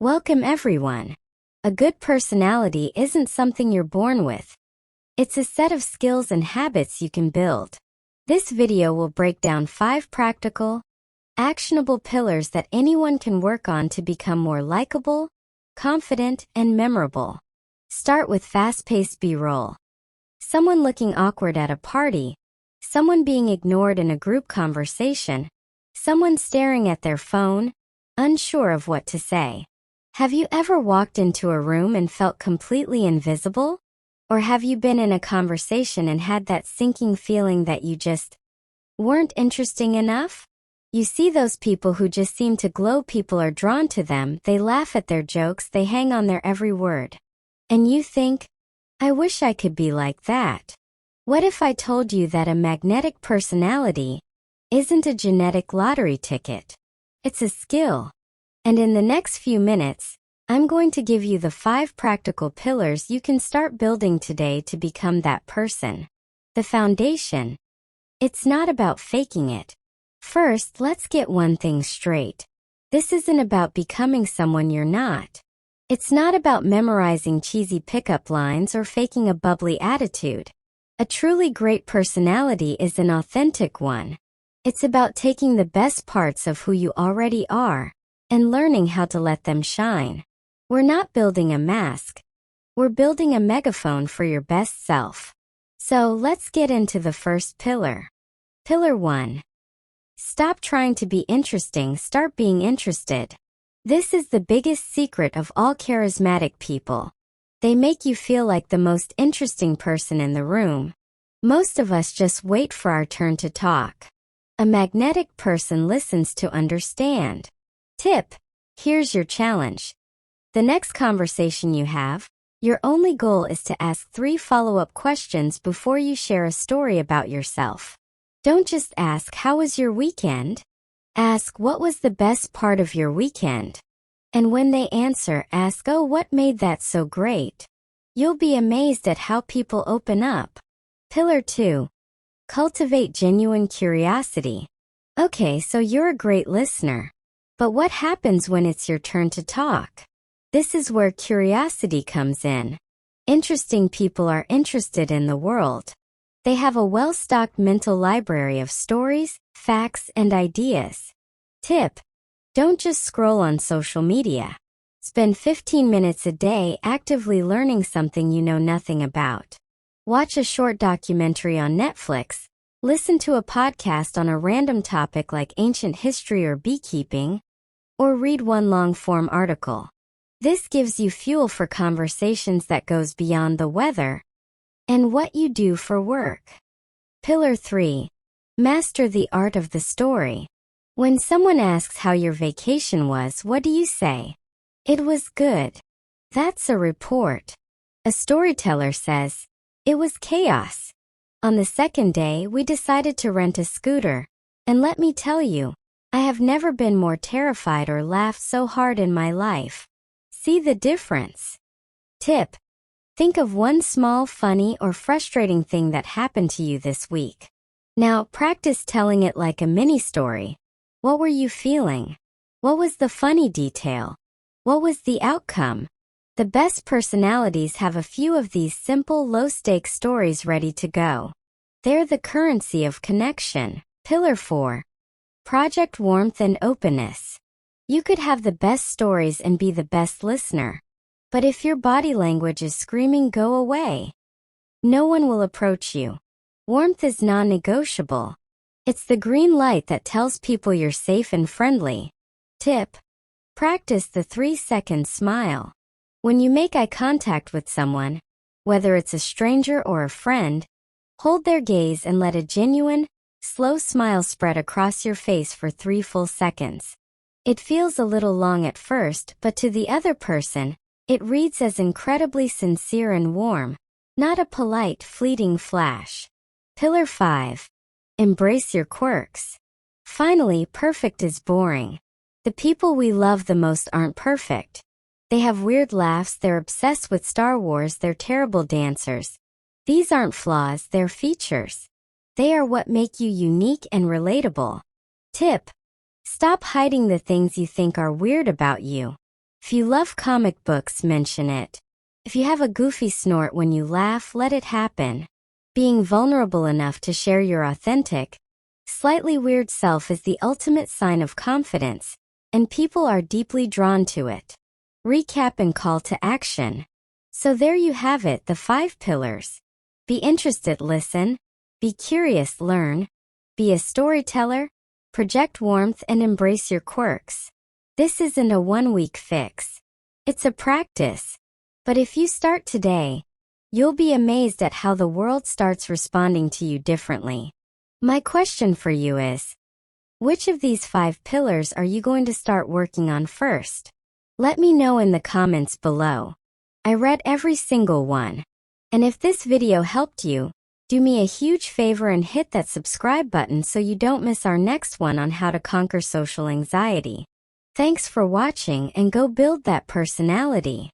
Welcome everyone. A good personality isn't something you're born with. It's a set of skills and habits you can build. This video will break down 5 practical, actionable pillars that anyone can work on to become more likable, confident, and memorable. Start with fast-paced B-roll. Someone looking awkward at a party, someone being ignored in a group conversation, someone staring at their phone, unsure of what to say. Have you ever walked into a room and felt completely invisible? Or have you been in a conversation and had that sinking feeling that you just weren't interesting enough? You see those people who just seem to glow. People are drawn to them, they laugh at their jokes, they hang on their every word. And you think, I wish I could be like that. What if I told you that a magnetic personality isn't a genetic lottery ticket? It's a skill. And in the next few minutes, I'm going to give you the 5 practical pillars you can start building today to become that person. The foundation. It's not about faking it. First, let's get one thing straight. This isn't about becoming someone you're not. It's not about memorizing cheesy pickup lines or faking a bubbly attitude. A truly great personality is an authentic one. It's about taking the best parts of who you already are and learning how to let them shine. We're not building a mask. We're building a megaphone for your best self. So let's get into the first pillar. Pillar 1. Stop trying to be interesting, start being interested. This is the biggest secret of all charismatic people. They make you feel like the most interesting person in the room. Most of us just wait for our turn to talk. A magnetic person listens to understand. Tip. Here's your challenge. The next conversation you have, your only goal is to ask 3 follow-up questions before you share a story about yourself. Don't just ask, how was your weekend? Ask, what was the best part of your weekend? And when they answer, ask, oh, what made that so great? You'll be amazed at how people open up. Pillar 2. Cultivate genuine curiosity. Okay, so you're a great listener. But what happens when it's your turn to talk? This is where curiosity comes in. Interesting people are interested in the world. They have a well-stocked mental library of stories, facts, and ideas. Tip. Don't just scroll on social media. Spend 15 minutes a day actively learning something you know nothing about. Watch a short documentary on Netflix. Listen to a podcast on a random topic like ancient history or beekeeping. Or read one long-form article. This gives you fuel for conversations that goes beyond the weather and what you do for work. Pillar 3. Master the art of the story. When someone asks how your vacation was, what do you say? It was good. That's a report. A storyteller says, it was chaos. On the second day, we decided to rent a scooter. And let me tell you, I have never been more terrified or laughed so hard in my life. See the difference? Tip. Think of one small, funny, or frustrating thing that happened to you this week. Now practice telling it like a mini story. What were you feeling? What was the funny detail? What was the outcome? The best personalities have a few of these simple, low-stakes stories ready to go. They're the currency of connection. Pillar 4. Project warmth and openness. You could have the best stories and be the best listener. But if your body language is screaming, go away, no one will approach you. Warmth is non-negotiable. It's the green light that tells people you're safe and friendly. Tip. Practice the 3-second smile. When you make eye contact with someone, whether it's a stranger or a friend, hold their gaze and let a genuine, slow smile spread across your face for 3 full seconds. It feels a little long at first, but to the other person, it reads as incredibly sincere and warm, not a polite, fleeting flash. Pillar 5. Embrace your quirks. Finally, perfect is boring. The people we love the most aren't perfect. They have weird laughs, they're obsessed with Star Wars, they're terrible dancers. These aren't flaws, they're features. They are what make you unique and relatable. Tip. Stop hiding the things you think are weird about you. If you love comic books, mention it. If you have a goofy snort when you laugh, let it happen. Being vulnerable enough to share your authentic, slightly weird self is the ultimate sign of confidence, and people are deeply drawn to it. Recap and call to action. So there you have it, the 5 pillars. Be interested, listen. Be curious, learn. Be a storyteller. Project warmth and embrace your quirks. This isn't a one-week fix. It's a practice. But if you start today, you'll be amazed at how the world starts responding to you differently. My question for you is, which of these 5 pillars are you going to start working on first? Let me know in the comments below. I read every single one. And if this video helped you, do me a huge favor and hit that subscribe button so you don't miss our next one on how to conquer social anxiety. Thanks for watching and go build that personality.